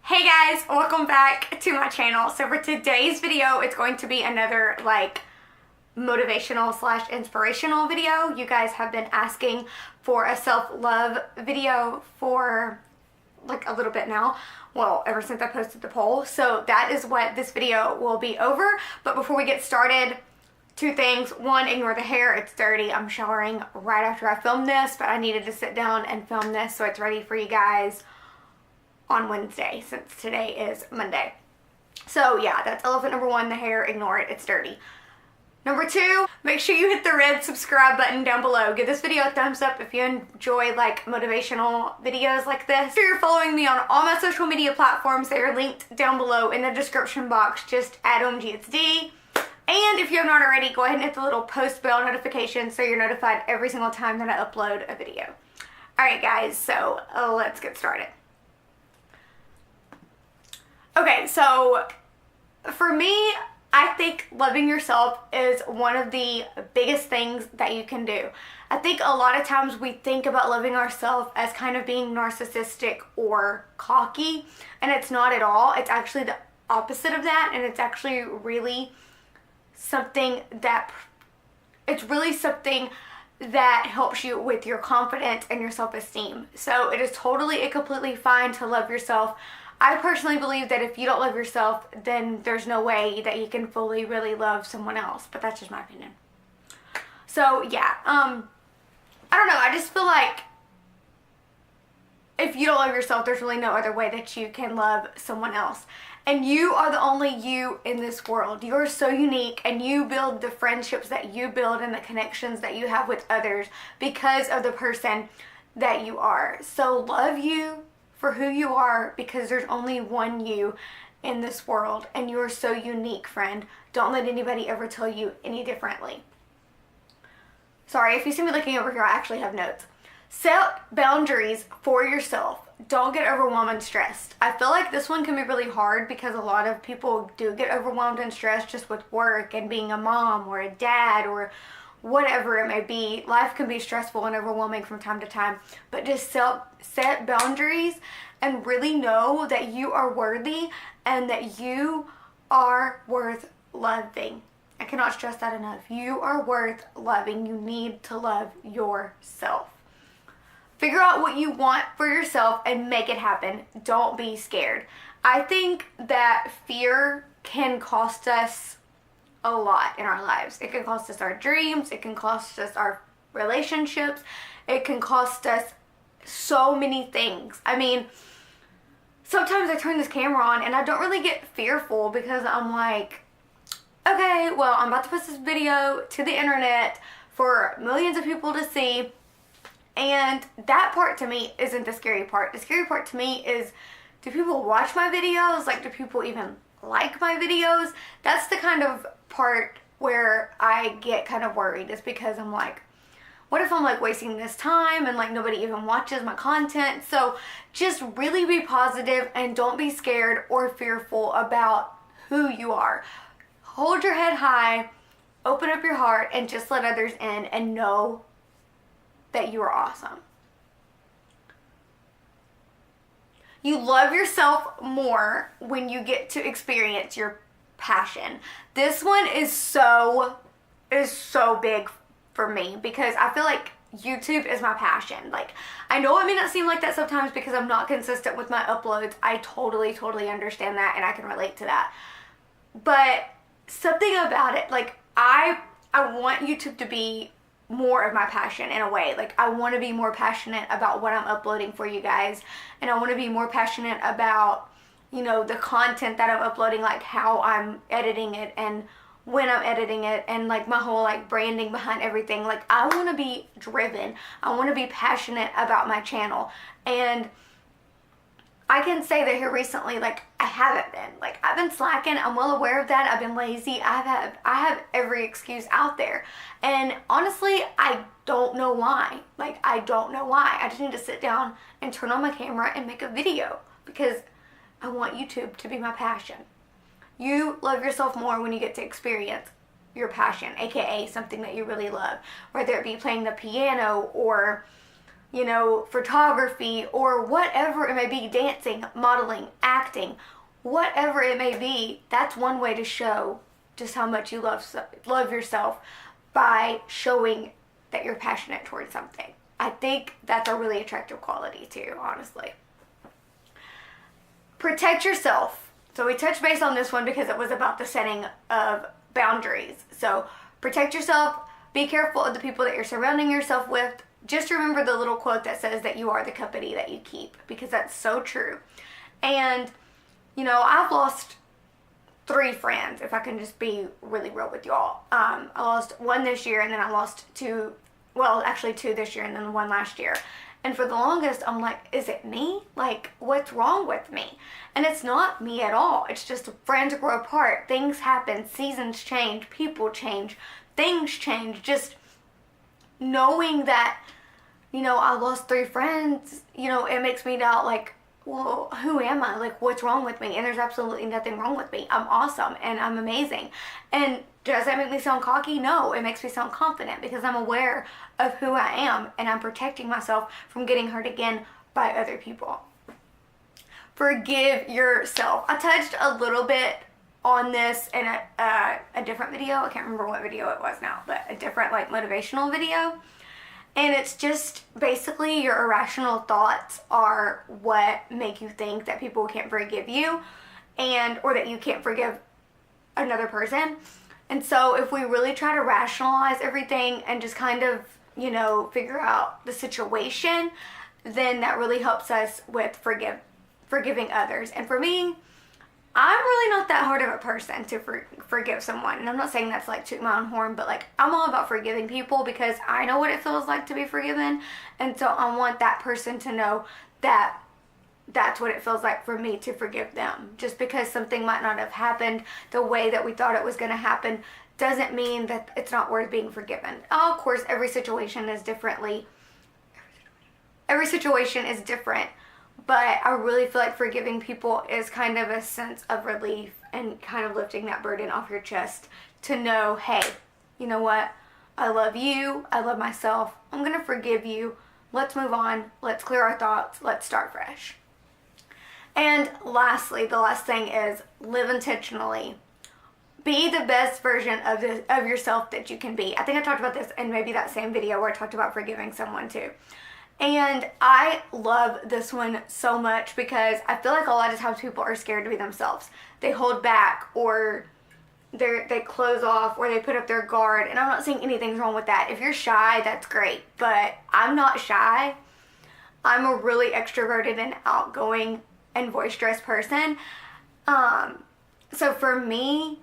Hey guys, welcome back to my channel. So for today's video, it's going to be another like motivational slash inspirational video. You guys have been asking for a self-love video for like a little bit now. Well, ever since I posted the poll. So that is what this video will be over. But before we get started, two things. One, ignore the hair. It's dirty. I'm showering right after I filmed this, but I needed to sit down and film this so it's ready for you guys on Wednesday, since today is Monday. So yeah, that's elephant number one, the hair, ignore it, it's dirty. Number two, make sure you hit the red subscribe button down below. Give this video a thumbs up if you enjoy like motivational videos like this. If you're following me on all my social media platforms, they are linked down below in the description box. Just add OMGSD. And if you have not already, go ahead and hit the little post bell notification so you're notified every single time that I upload a video. Alright guys, so let's get started. Okay, so for me, I think loving yourself is one of the biggest things that you can do. I think a lot of times we think about loving ourselves as kind of being narcissistic or cocky, and it's not at all. It's actually the opposite of that, and it's actually really something that helps you with your confidence and your self-esteem. So it is totally and completely fine to love yourself. I personally believe that if you don't love yourself, then there's no way that you can fully really love someone else, but that's just my opinion. So yeah, I don't know, I just feel like if you don't love yourself, there's really no other way that you can love someone else. And you are the only you in this world. You are so unique, and you build the friendships that you build and the connections that you have with others because of the person that you are. So love you for who you are, because there's only one you in this world, and you are so unique, friend. Don't let anybody ever tell you any differently. Sorry, if you see me looking over here, I actually have notes. Set boundaries for yourself. Don't get overwhelmed and stressed. I feel like this one can be really hard because a lot of people do get overwhelmed and stressed just with work and being a mom or a dad or whatever it may be. Life can be stressful and overwhelming from time to time, but just set boundaries and really know that you are worthy and that you are worth loving. I cannot stress that enough. You are worth loving. You need to love yourself. Figure out what you want for yourself and make it happen. Don't be scared. I think that fear can cost us a lot in our lives. It can cost us our dreams. It can cost us our relationships. It can cost us so many things. I mean, sometimes I turn this camera on and I don't really get fearful because I'm like, okay, well, I'm about to post this video to the internet for millions of people to see. And that part to me isn't the scary part. The scary part to me is, do people watch my videos? Like, do people even like my videos? That's the kind of part where I get kind of worried, is because I'm like, what if I'm like wasting this time and like nobody even watches my content? So just really be positive and don't be scared or fearful about who you are. Hold your head high, open up your heart, and just let others in and know that you are awesome. You love yourself more when you get to experience your passion. This one is so big for me because I feel like YouTube is my passion. Like, I know it may not seem like that sometimes because I'm not consistent with my uploads. I totally understand that, and I can relate to that. But something about it, like, I want YouTube to be more of my passion in a way. Like, I want to be more passionate about what I'm uploading for you guys, and I want to be more passionate about, you know, the content that I'm uploading, like how I'm editing it and when I'm editing it, and like my whole like branding behind everything. Like, I want to be driven. I want to be passionate about my channel. And I can say that here recently, like, I haven't been. Like, I've been slacking. I'm well aware of that. I've been lazy. I have every excuse out there. And honestly, I don't know why. Like, I don't know why. I just need to sit down and turn on my camera and make a video because I want YouTube to be my passion. You love yourself more when you get to experience your passion, aka something that you really love. Whether it be playing the piano or photography, or whatever it may be, dancing, modeling, acting, whatever it may be, that's one way to show just how much you love yourself, by showing that you're passionate towards something. I think that's a really attractive quality too, honestly. Protect yourself. So we touched base on this one because it was about the setting of boundaries. So protect yourself. Be careful of the people that you're surrounding yourself with. Just remember the little quote that says that you are the company that you keep, because that's so true. And, I've lost 3 friends, if I can just be really real with y'all. I lost 1 this year, and then I lost 2, well, actually 2 this year, and then 1 last year. And for the longest, I'm like, is it me? Like, what's wrong with me? And it's not me at all. It's just friends grow apart. Things happen. Seasons change. People change. Things change. Just knowing that, I lost 3 friends, it makes me doubt, like, well, who am I? Like, what's wrong with me? And there's absolutely nothing wrong with me. I'm awesome and I'm amazing. And does that make me sound cocky? No, it makes me sound confident, because I'm aware of who I am, and I'm protecting myself from getting hurt again by other people. Forgive yourself. I touched a little bit on this in a different video. I can't remember what video it was now, but a different motivational video. And it's just basically your irrational thoughts are what make you think that people can't forgive you, or that you can't forgive another person. And so if we really try to rationalize everything and just kind of, figure out the situation, then that really helps us with forgiving others. And for me, I'm really not that hard of a person to forgive someone. And I'm not saying that's toot my own horn, but I'm all about forgiving people, because I know what it feels like to be forgiven. And so I want that person to know that that's what it feels like for me to forgive them. Just because something might not have happened the way that we thought it was going to happen doesn't mean that it's not worth being forgiven. Oh, of course, every situation is different. But I really feel like forgiving people is kind of a sense of relief, and kind of lifting that burden off your chest to know, hey, you know what? I love you. I love myself. I'm going to forgive you. Let's move on. Let's clear our thoughts. Let's start fresh. And lastly, the last thing is live intentionally. Be the best version of yourself that you can be. I think I talked about this in maybe that same video where I talked about forgiving someone too. And I love this one so much, because I feel like a lot of times people are scared to be themselves. They hold back, or they close off, or they put up their guard. And I'm not saying anything's wrong with that. If you're shy, that's great. But I'm not shy. I'm a really extroverted and outgoing and boisterous person. So for me,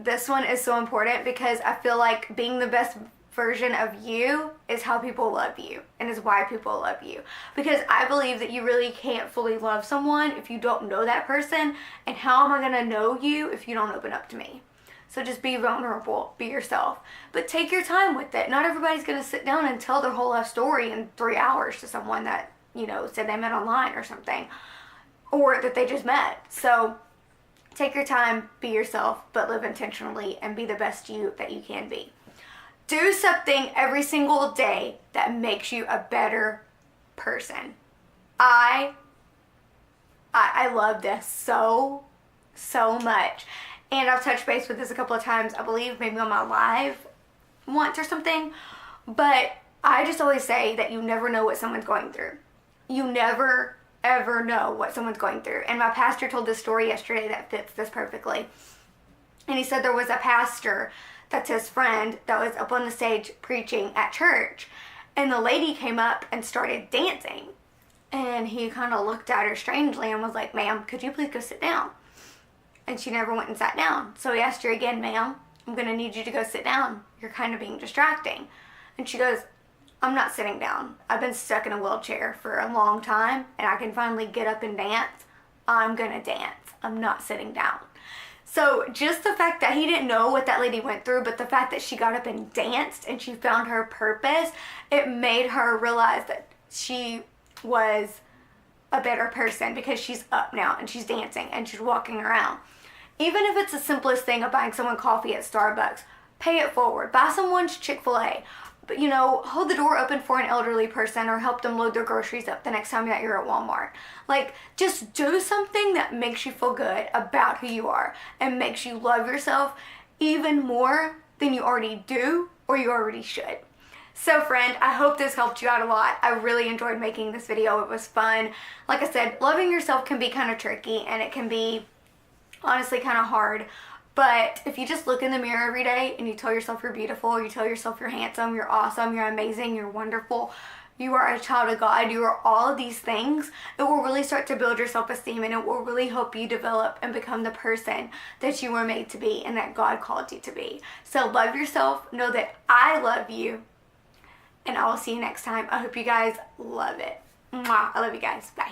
this one is so important, because I feel like being the best version of you is how people love you, and is why people love you. Because I believe that you really can't fully love someone if you don't know that person, and how am I going to know you if you don't open up to me? So just be vulnerable, be yourself, but take your time with it. Not everybody's going to sit down and tell their whole life story in 3 hours to someone that, said they met online or something, or that they just met. So take your time, be yourself, but live intentionally, and be the best you that you can be. Do something every single day that makes you a better person. I love this so much. And I've touched base with this a couple of times, I believe maybe on my live once or something. But I just always say that you never know what someone's going through. You never, ever know what someone's going through. And my pastor told this story yesterday that fits this perfectly. And he said there was a pastor that's his friend that was up on the stage preaching at church, and the lady came up and started dancing, and he kind of looked at her strangely and was like, ma'am, could you please go sit down? And she never went and sat down. So he asked her again, ma'am, I'm gonna need you to go sit down, you're kind of being distracting. And she goes, I'm not sitting down, I've been stuck in a wheelchair for a long time, and I can finally get up and dance. I'm gonna dance, I'm not sitting down. So just the fact that he didn't know what that lady went through, but the fact that she got up and danced and she found her purpose, it made her realize that she was a better person, because she's up now and she's dancing and she's walking around. Even if it's the simplest thing of buying someone coffee at Starbucks, pay it forward. Buy someone's Chick-fil-A. you know, hold the door open for an elderly person or help them load their groceries up the next time that you're at Walmart. Like, just do something that makes you feel good about who you are and makes you love yourself even more than you already do or you already should. So friend, I hope this helped you out a lot. I really enjoyed making this video. It was fun. Like I said, loving yourself can be kind of tricky and it can be honestly kind of hard. But if you just look in the mirror every day and you tell yourself you're beautiful, you tell yourself you're handsome, you're awesome, you're amazing, you're wonderful, you are a child of God, you are all of these things, it will really start to build your self-esteem and it will really help you develop and become the person that you were made to be and that God called you to be. So love yourself, know that I love you, and I will see you next time. I hope you guys love it. Mwah. I love you guys. Bye.